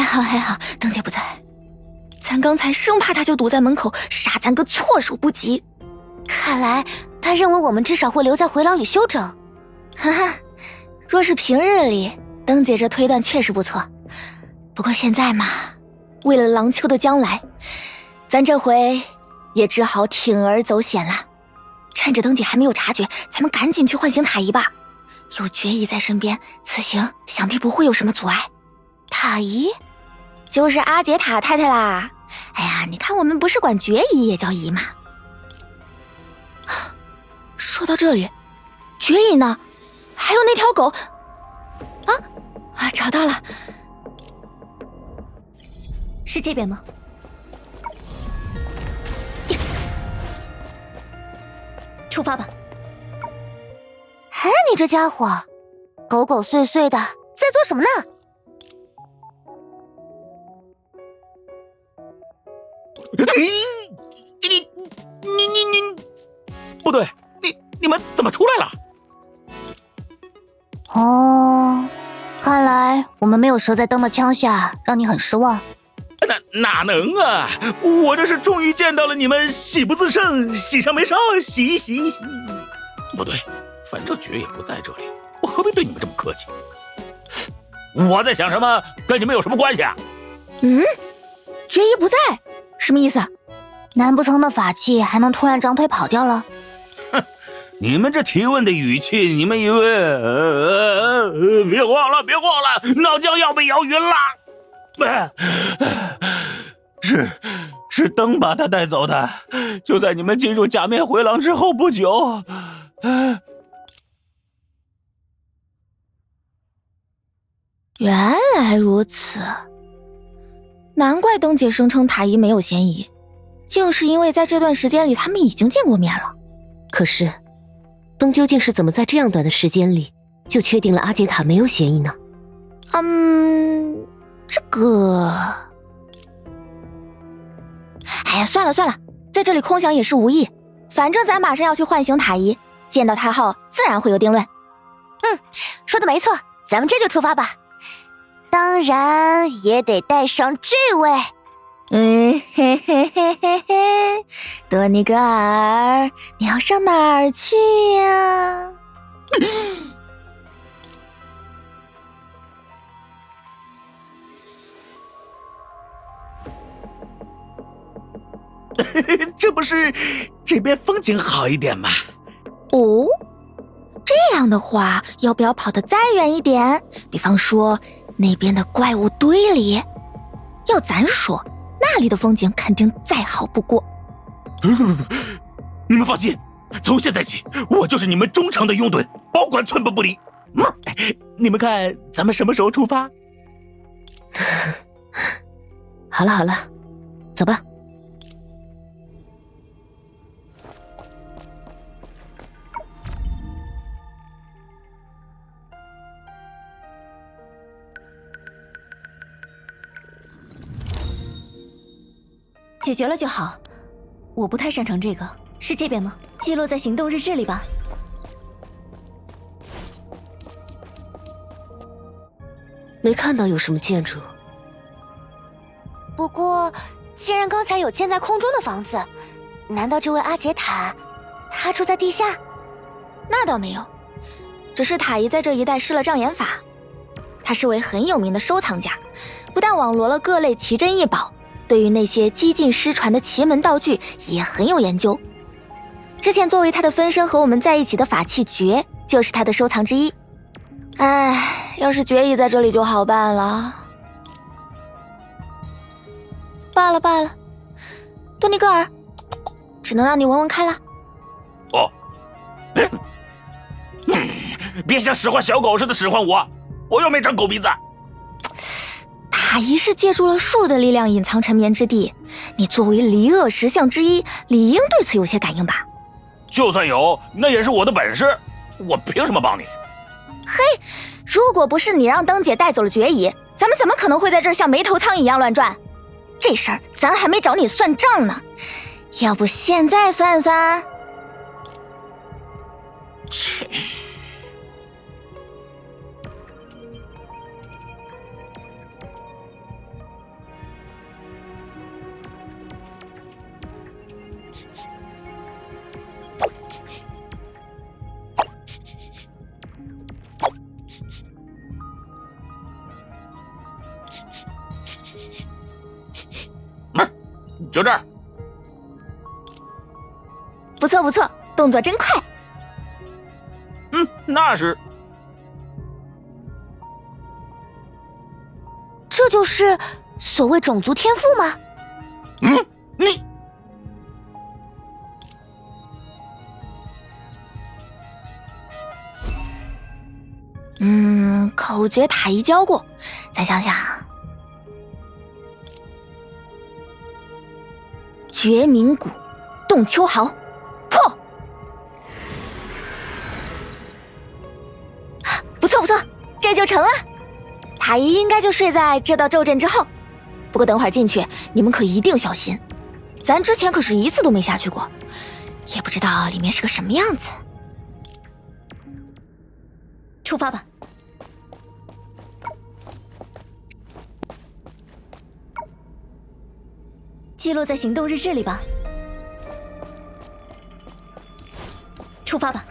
还好，灯姐不在。咱刚才生怕他就堵在门口，杀咱个措手不及。看来他认为我们至少会留在回廊里休整。哈哈，若是平日里，灯姐这推断确实不错。不过现在嘛，为了郎秋的将来，咱这回也只好铤而走险了。趁着灯姐还没有察觉，咱们赶紧去唤醒塔姨吧。有决姨在身边，此行想必不会有什么阻碍。塔姨？就是阿杰塔太太啦。哎呀，你看我们不是管决姨也叫姨吗？说到这里，决姨呢？还有那条狗找到了。是这边吗？出发吧。哎，你这家伙，狗狗祟祟的，在做什么呢？你，不对，你们怎么出来了？哦，看来我们没有折在灯的枪下，让你很失望。哪能啊！我这是终于见到了你们，喜不自胜，喜上眉梢，喜。不对，反正绝也不在这里，我何必对你们这么客气？我在想什么，跟你们有什么关系啊？绝姨不在，什么意思？难不成那法器还能突然长腿跑掉了？哼，你们这提问的语气，你们以为别慌了，脑浆要被摇晕了。是灯把他带走的，就在你们进入假面回廊之后不久。原来如此，难怪灯姐声称塔姨没有嫌疑，竟是因为在这段时间里他们已经见过面了。可是灯究竟是怎么在这样短的时间里就确定了阿杰塔没有嫌疑呢？这个……哎呀，算了，在这里空想也是无益，反正咱马上要去唤醒塔姨，见到她后自然会有定论。说的没错，咱们这就出发吧。当然也得带上这位。多尼格尔，你要上哪儿去呀？这不是这边风景好一点吗？哦，这样的话，要不要跑得再远一点？比方说那边的怪物堆里。要咱说，那里的风景肯定再好不过。你们放心，从现在起，我就是你们忠诚的拥趸，保管寸步不离。你们看，咱们什么时候出发？好了，走吧。解决了就好，我不太擅长这个。是这边吗？记录在行动日志里吧。没看到有什么建筑。不过，既然刚才有建在空中的房子，难道这位阿杰塔，他住在地下？那倒没有，只是塔姨在这一带施了障眼法。他是位很有名的收藏家，不但网罗了各类奇珍异宝，对于那些几近失传的奇门道具也很有研究。之前作为他的分身和我们在一起的法器绝，就是他的收藏之一。唉，要是绝艺在这里就好办了。罢了，多尼格尔，只能让你闻闻看了。别像使唤小狗似的使唤我又没长狗鼻子。塔姨是借助了树的力量隐藏沉眠之地，你作为离恶石像之一，理应对此有些感应吧？就算有，那也是我的本事，我凭什么帮你？嘿，如果不是你让灯姐带走了绝艺，咱们怎么可能会在这儿像没头苍一样乱转？这事儿咱还没找你算账呢，要不现在算算？切！就这儿。不错不错，动作真快。那是。这就是所谓种族天赋吗？你口诀塔一教过，再想想。决明谷，动秋毫，破！不错不错，这就成了。塔姨应该就睡在这道咒阵之后。不过等会儿进去，你们可一定小心。咱之前可是一次都没下去过，也不知道里面是个什么样子。出发吧。记录在行动日志里吧。出发吧。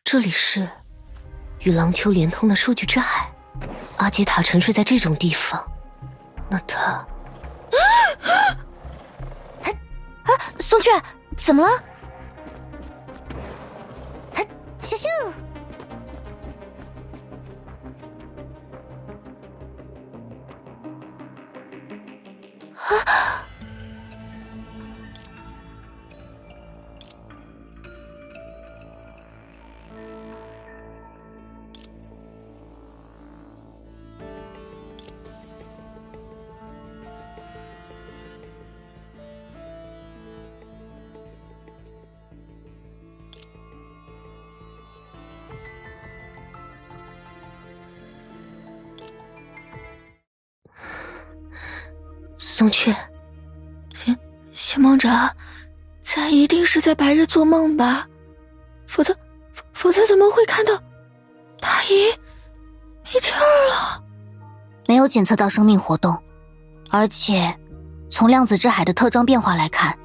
这里是与廊丘连通的数据之海，阿杰塔沉睡在这种地方，那他……松雀，怎么了？咻咻！松雀，寻梦者，咱一定是在白日做梦吧？否则怎么会看到塔姨没气儿了？没有检测到生命活动，而且从量子之海的特征变化来看，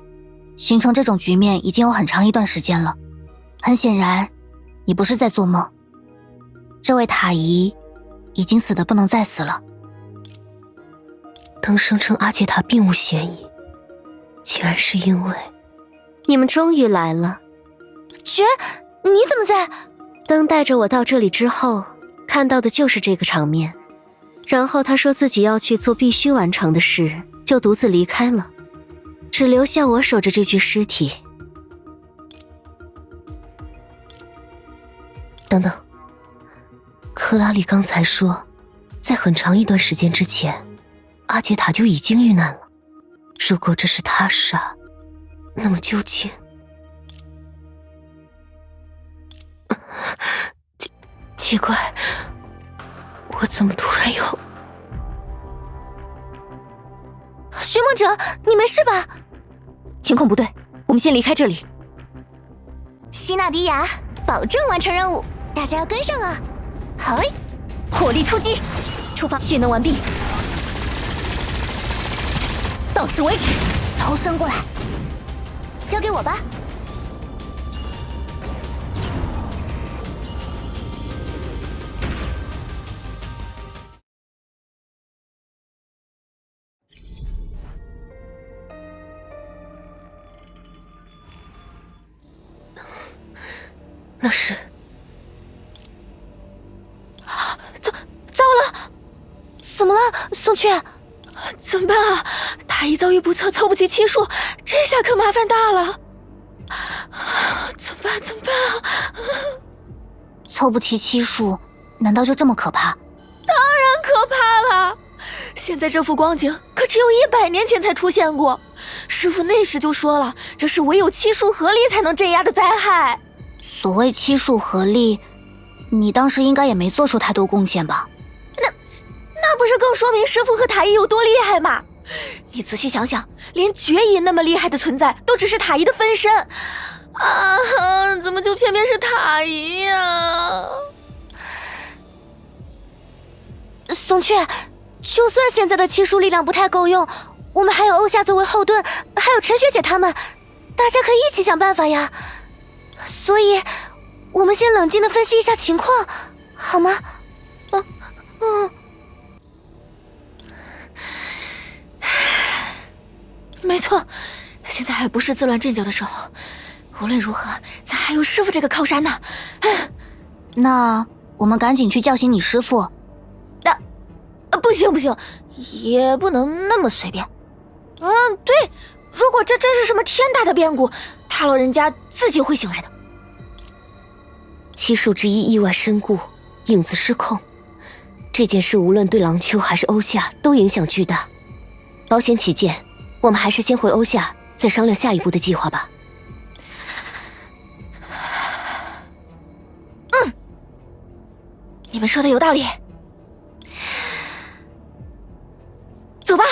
形成这种局面已经有很长一段时间了。很显然，你不是在做梦。这位塔姨已经死得不能再死了。当声称阿杰塔并无嫌疑，竟然是因为……你们终于来了。绝，你怎么在？当带着我到这里之后，看到的就是这个场面。然后他说自己要去做必须完成的事，就独自离开了，只留下我守着这具尸体。等等，克拉丽刚才说，在很长一段时间之前，阿杰塔就已经遇难了。如果这是他杀，那么究竟……奇怪，我怎么突然有……寻梦者，你没事吧？情况不对，我们先离开这里。希纳迪亚，保证完成任务，大家要跟上啊！好嘞，火力突击，出发，蓄能完毕，到此为止。头伸过来，交给我吧。那是……糟了！怎么了，松雀？怎么办啊？塔姨遭遇不测，凑不齐期数，这下可麻烦大了。怎么办啊？凑不齐期数，难道就这么可怕？当然可怕了！现在这副光景可只有100年前才出现过。师父那时就说了，这是唯有期数合力才能镇压的灾害。所谓期数合力，你当时应该也没做出太多贡献吧？那不是更说明师父和塔姨有多厉害吗？你仔细想想，连绝影那么厉害的存在，都只是塔姨的分身啊！怎么就偏偏是塔姨呀？松雀，就算现在的期数力量不太够用，我们还有欧夏作为后盾，还有陈学姐他们，大家可以一起想办法呀。所以，我们先冷静的分析一下情况，好吗？没错，现在还不是自乱阵脚的时候。无论如何，咱还有师傅这个靠山呢。那我们赶紧去叫醒你师傅。不行不行，也不能那么随便。对，如果这真是什么天大的变故，他老人家自己会醒来的。七术之一意外身故，影子失控，这件事无论对郎秋还是欧夏都影响巨大。保险起见，我们还是先回欧夏，再商量下一步的计划吧。你们说的有道理，走吧。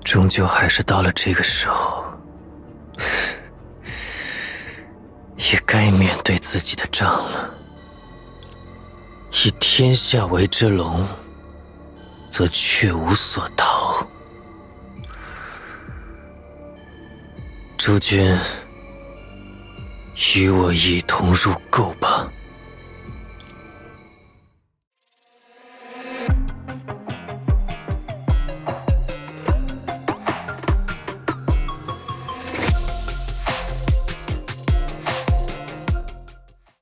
终究还是到了这个时候，也该面对自己的账了。以天下为之龙，则却无所逃。诸君，与我一同入垢吧。